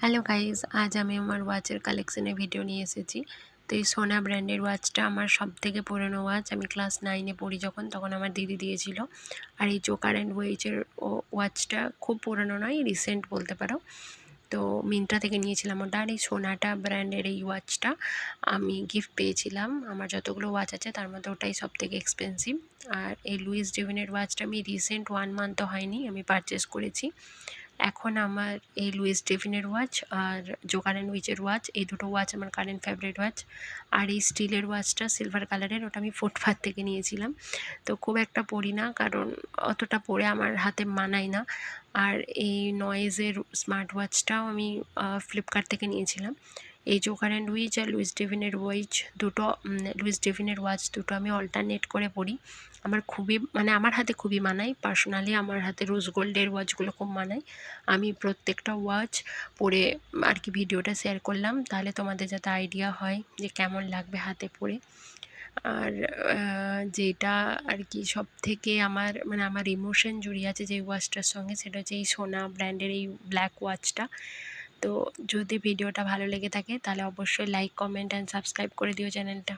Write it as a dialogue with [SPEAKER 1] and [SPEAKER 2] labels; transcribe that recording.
[SPEAKER 1] Hello guys, আজ আমি আমার ওয়াচের কালেকশনের ভিডিও নিয়ে এসেছি। তো এই সোনা ব্র্যান্ডের ওয়াচটা আমার সবথেকে পুরনো ওয়াচ। আমি ক্লাস 9-এ পড়ি তখন আমার দিদি দিয়েছিল। আর এই জোকার অ্যান্ড ওয়েচের ওয়াচটা খুব পুরনো নয়, রিসেন্ট বলতে পারো। তো মিন্ত্রা থেকে নিয়েছিলাম ওটা। আর এই সোনাটা ব্র্যান্ডের এই ওয়াচটা আমি গিফট পেয়েছিলাম। আমার যতগুলো ওয়াচ আছে তার মধ্যে ওটাই সবথেকে এক্সপেন্সিভ। আর এই লুইস ডেভিনের ওয়াচটা আমি রিসেন্ট 1 মান্থও হয়নি আমি পারচেস করেছি। এখন আমার এই লুইস ডেভিনের ওয়াচ আর জোকার অ্যান্ড উইচের ওয়াচ, এই দুটো ওয়াচ আমার কারেন্ট ফেভারিট ওয়াচ। আর এই স্টিলের ওয়াচটা সিলভার কালারের, ওটা আমি ফুটপাথ থেকে নিয়েছিলাম। তো খুব একটা পরি না, কারণ অতটা পরে আমার হাতে মানায় না। আর এই নয়েজের স্মার্ট ওয়াচটাও আমি ফ্লিপকার্ট থেকে নিয়েছিলাম। এই জোকার অ্যান্ড উইচ আর লুইস ডেভিনের ওয়াচ দুটো, লুইস ডেভিনের ওয়াচ দুটো আমি অল্টারনেট করে পরি। আমার খুবই আমার হাতে খুবই মানায়। পার্সোনালি আমার হাতে রোজ গোল্ডের ওয়াচগুলো খুব মানায়। আমি প্রত্যেকটা ওয়াচ পরে আর কি ভিডিওটা শেয়ার করলাম, তাহলে তোমাদের যাতে আইডিয়া হয় যে কেমন লাগবে হাতে পরে। আর যেটা আর কি সবথেকে আমার ইমোশন জড়িয়ে আছে যে ওয়াচটার সঙ্গে, সেটা হচ্ছে এই সোনা ব্র্যান্ডের এই ব্ল্যাক ওয়াচটা। তো যদি ভিডিওটা ভালো লেগে থাকে তাহলে অবশ্যই লাইক, কমেন্ট অ্যান্ড সাবস্ক্রাইব করে দিও চ্যানেলটা।